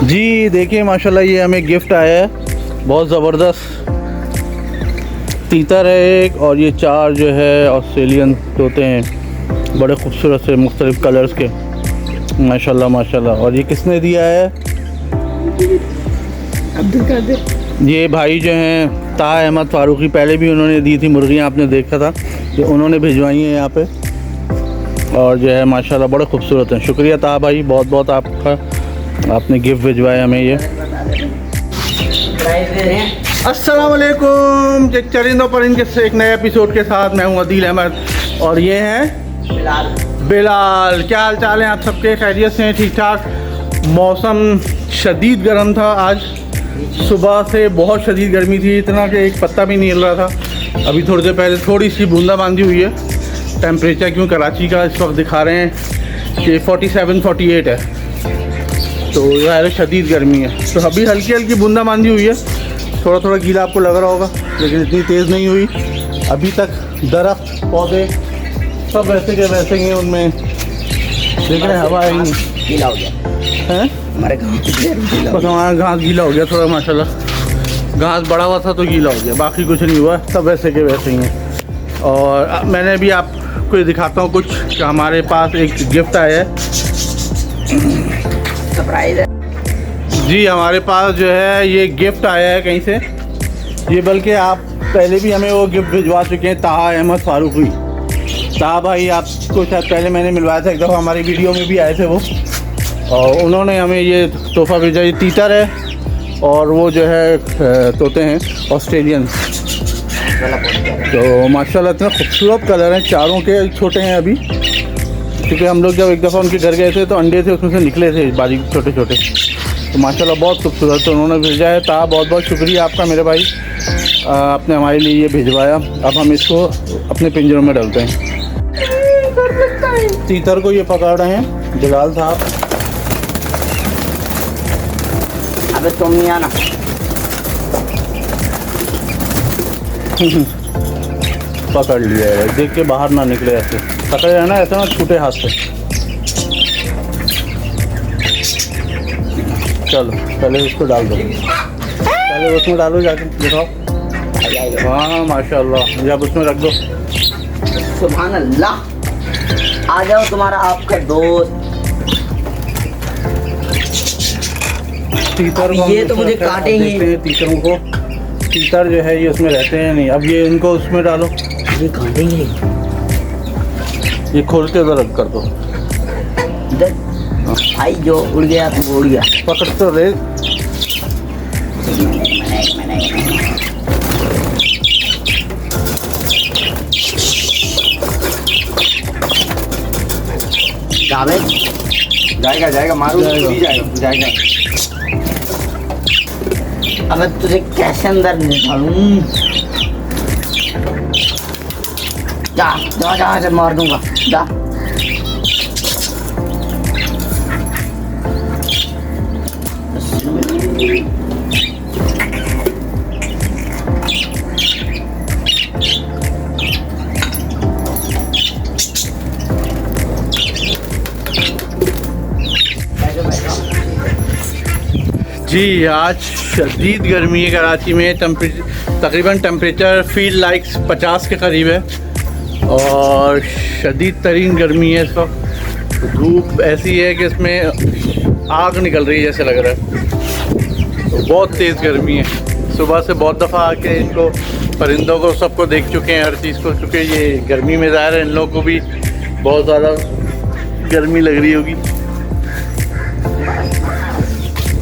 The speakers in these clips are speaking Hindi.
जी देखिए माशाल्लाह ये हमें गिफ्ट आया है, बहुत ज़बरदस्त तीतर है एक, और ये 4 जो है ऑस्ट्रेलियन तोते हैं, बड़े खूबसूरत से मुख्तलिफ कलर्स के माशाल्लाह माशाल्लाह। और ये किसने दिया है? अब्दुल कादिर। ये भाई जो हैं ताहा अहमद फ़ारूकी, पहले भी उन्होंने दी थी मुर्गियाँ, आपने देखा था, ये उन्होंने भिजवाई हैं यहाँ पे, और जो है माशाल्लाह बड़े खूबसूरत हैं। शुक्रिया ताहा भाई, बहुत बहुत आपका, आपने गिफ्ट भिजवाया हमें ये। अस्सलाम वालेकुम, चरिंदों परिंद के एक नए एपिसोड के साथ मैं हूँ अदील अहमद, और ये हैं बिलाल। क्या हाल चाल हैं आप सबके? खैरियत से हैं? ठीक ठाक। मौसम शदीद गर्म था आज, सुबह से बहुत शदीद गर्मी थी, इतना कि एक पत्ता भी नहीं हिल रहा था। अभी थोड़ी देर पहले थोड़ी सी बूंदाबांदी हुई है। टेम्परेचर क्यों कराची का इस वक्त दिखा रहे हैं कि 47-48 है, तो ज़ाहिर शदीद गर्मी है। तो अभी हल्की हल्की बूंदाबांदी हुई है, थोड़ा थोड़ा गीला आपको लग रहा होगा, लेकिन इतनी तेज़ नहीं हुई अभी तक। दरख्त पौधे सब वैसे के वैसे ही हैं, उनमें देख रहे हैं हवा ही नहीं, गीला हो गया है हमारे गाँव बस हमारा घास गीला हो गया थोड़ा माशाल्लाह। घास बड़ा हुआ था तो गीला हो गया, बाकी कुछ नहीं हुआ, सब वैसे के वैसे ही हैं। और मैंने भी आपको दिखाता हूँ कुछ कि हमारे पास एक गिफ्ट आया है। सरप्राइज है जी, हमारे पास जो है ये गिफ्ट आया है कहीं से। ये बल्कि आप पहले भी हमें वो गिफ्ट भिजवा चुके हैं, ताहा अहमद फ़ारूकी। ताहा भाई आपको शायद पहले मैंने मिलवाया था एक दफ़ा, हमारी वीडियो में भी आए थे वो, और उन्होंने हमें ये तोहफ़ा भेजा। ये तीतर है और वो जो है तोते हैं ऑस्ट्रेलियन। तो माशाल्लाह इतना खूबसूरत कलर हैं, चारों के छोटे हैं अभी, क्योंकि हम लोग जब एक दफ़ा उनके घर गए थे तो अंडे थे उसमें से निकले थे बारीक छोटे छोटे, तो माशाल्लाह बहुत खूबसूरत। तो उन्होंने भेजा है। ताहा बहुत बहुत शुक्रिया आपका मेरे भाई, आपने हमारे लिए ये भिजवाया। अब हम इसको अपने पिंजरों में डालते हैं। तीतर को ये पकड़ रहे हैं बिलाल साहब। अबे तुम नहीं आना। पकड़ लिया है, देख के बाहर ना निकले, ऐसे पकड़े है ना, ऐसे ना छूटे हाथ से। चलो पहले इसको डाल दो, पहले उसमें डालो जाके, दिखाओ। हाँ माशाल्लाह, जब उसमें रख दो। सुभान अल्लाह, आ जाओ तुम्हारा आपका दोस्त। तीतर को ये तो मुझे काटेंगे। तीतरों को, तीतर जो है ये उसमें रहते हैं नहीं। अब ये इनको उसमें डालो, ये काटेंगे। ये खोल के उधर रख कर दो। भाई जो उड़ गया तो वो उड़ गया। पकड़ तो ले। जाएगा जाएगा मारू जाएगा। अबे तुझे कैसे अंदर निकालूं? जा जा जा जा, मार दूंगा, जा। जी आज शदीद गर्मी है कराची में, तकरीबन टेम्परेचर फील लाइक 50 के करीब है, और शदीद तरीन गर्मी है इस वक्त। धूप ऐसी है कि इसमें आग निकल रही है जैसे लग रहा है, तो बहुत तेज़ गर्मी है। सुबह से बहुत दफ़ा आके इनको, परिंदों को, सबको देख चुके हैं, हर चीज़ को, चुके। ये गर्मी में ज़ाहिर है इन लोगों को भी बहुत ज़्यादा गर्मी लग रही होगी।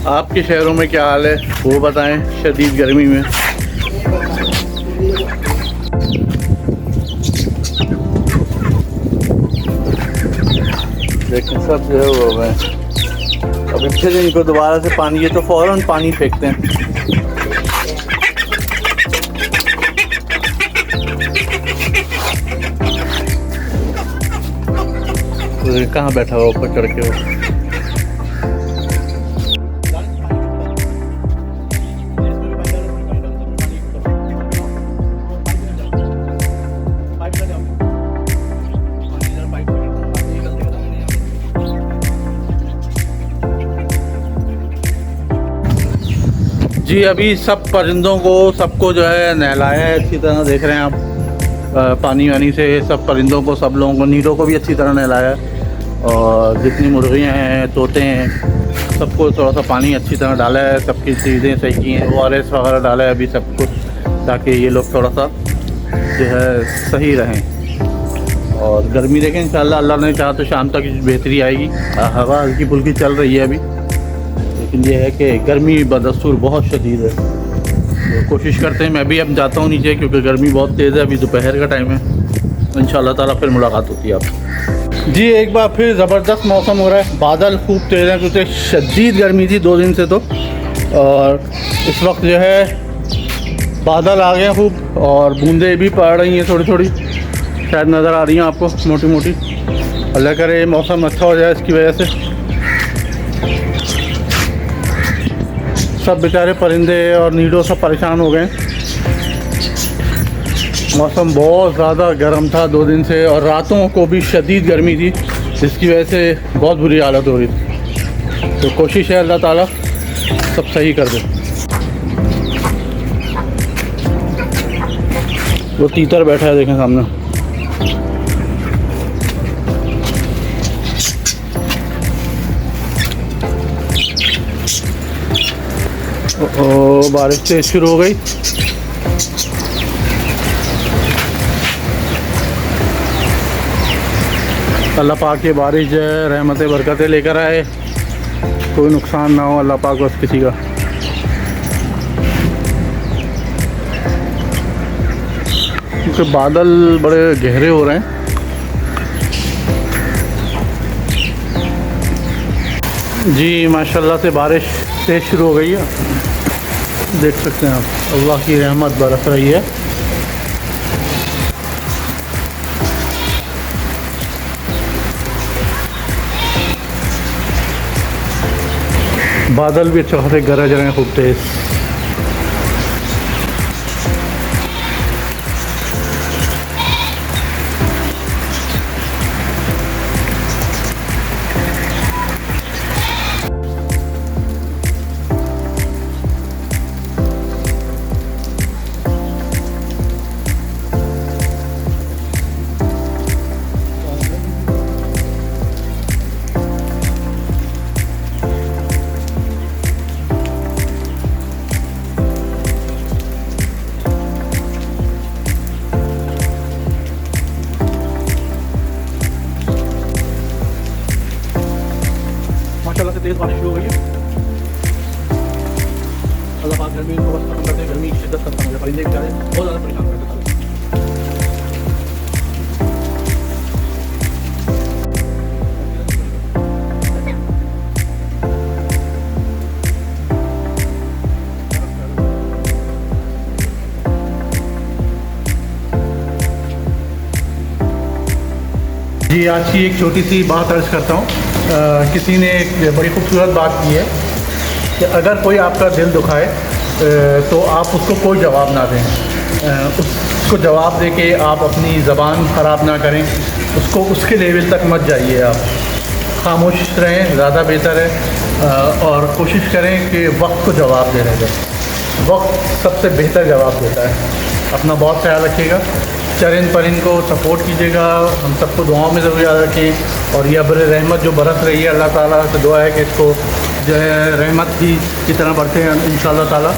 आपके शहरों में क्या हाल है वो बताएं शदीद गर्मी में। देखें सब जो है वो है। अभी फिर इनको दोबारा से पानी, ये तो फ़ौरन पानी फेंकते हैं। तो कहाँ बैठा हुआ ऊपर चढ़ के वो? जी अभी सब परिंदों को सबको जो है नहलाया है अच्छी तरह, देख रहे हैं आप पानी वानी से सब परिंदों को, सब लोगों को, नीलों को भी अच्छी तरह नहलाया है। और जितनी मुर्गियाँ हैं, तोते हैं, सबको थोड़ा सा पानी अच्छी तरह डाला है, सबकी चीज़ें सही की हैं, ORS वगैरह डाला है अभी सब कुछ, ताकि ये लोग थोड़ा सा जो है सही रहें। और गर्मी देखें, इंशाल्लाह अल्लाह ने चाहा तो शाम तक बेहतरी आएगी। हवा हल्की फुल्की चल रही है अभी, लेकिन ये है कि गर्मी बदस्तूर बहुत शदीद है। तो कोशिश करते हैं, मैं भी अब जाता हूँ नीचे क्योंकि गर्मी बहुत तेज़ है, अभी दोपहर का टाइम है। इंशाल्लाह ताला फिर मुलाकात होती है आपसे। जी एक बार फिर ज़बरदस्त मौसम हो रहा है, बादल खूब तेज़ हैं क्योंकि शदीद गर्मी थी 2 दिन से तो, और इस वक्त जो है बादल आ गए खूब और बूंदें भी पड़ रही हैं थोड़ी थोड़ी, शायद नज़र आ रही हैं आपको मोटी मोटी। अल्लाह करे मौसम अच्छा हो जाए इसकी वजह से। सब बेचारे परिंदे और नीडो सब परेशान हो गए। मौसम बहुत ज़्यादा गर्म था 2 दिन से, और रातों को भी शदीद गर्मी थी, जिसकी वजह से बहुत बुरी हालत हो रही थी। तो कोशिश है अल्लाह ताला सब सही कर दे। वो तीतर बैठा है देखें सामने। ओ बारिश तेज शुरू हो गई। अल्लाह पाक ये बारिश जो है रहमतें बरकतें लेकर आए, कोई नुकसान ना हो अल्लाह पाक बस किसी का। क्योंकि बादल बड़े गहरे हो रहे हैं। जी माशाल्लाह से बारिश तेज़ शुरू हो गई है, देख सकते हैं आप, अल्लाह की रहमत बरस रही है। बादल भी अच्छे खासे गरज रहे हैं खूब तेज़। माशाल्लाह से तेज़ बारिश शुरू हो गई है। अल्लाह पाक गर्मी को बस खत्म करते हैं, गर्मी की शिद्दत खत्म हो जाए। परिंदे बेचारे बहुत ज़्यादा परेशान करते हैं। जी आज की एक छोटी सी बात अर्ज़ करता हूँ। किसी ने एक बड़ी खूबसूरत बात की है कि अगर कोई आपका दिल दुखाए तो आप उसको कोई जवाब ना दें, उसको जवाब दे के आप अपनी ज़बान ख़राब ना करें, उसको उसके लेवल तक मत जाइए, आप खामोश रहें, ज़्यादा बेहतर है। और कोशिश करें कि वक्त को जवाब देने दें, वक्त सबसे बेहतर जवाब देता है। अपना बहुत ख्याल रखिएगा, चरिंद परिंद को सपोर्ट कीजिएगा, हम सबको दुआओं में ज़रूर याद रखें। और ये अबर रहमत जो बरस रही है, अल्लाह ताला से दुआ है कि इसको जो है रहमत की तरह बढ़ते हैं इंशाअल्लाह ताला।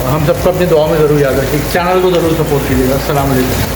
हम सबको अपनी दुआओं में ज़रूर याद रखें। चैनल को ज़रूर सपोर्ट कीजिएगा। अस्सलाम वालेकुम।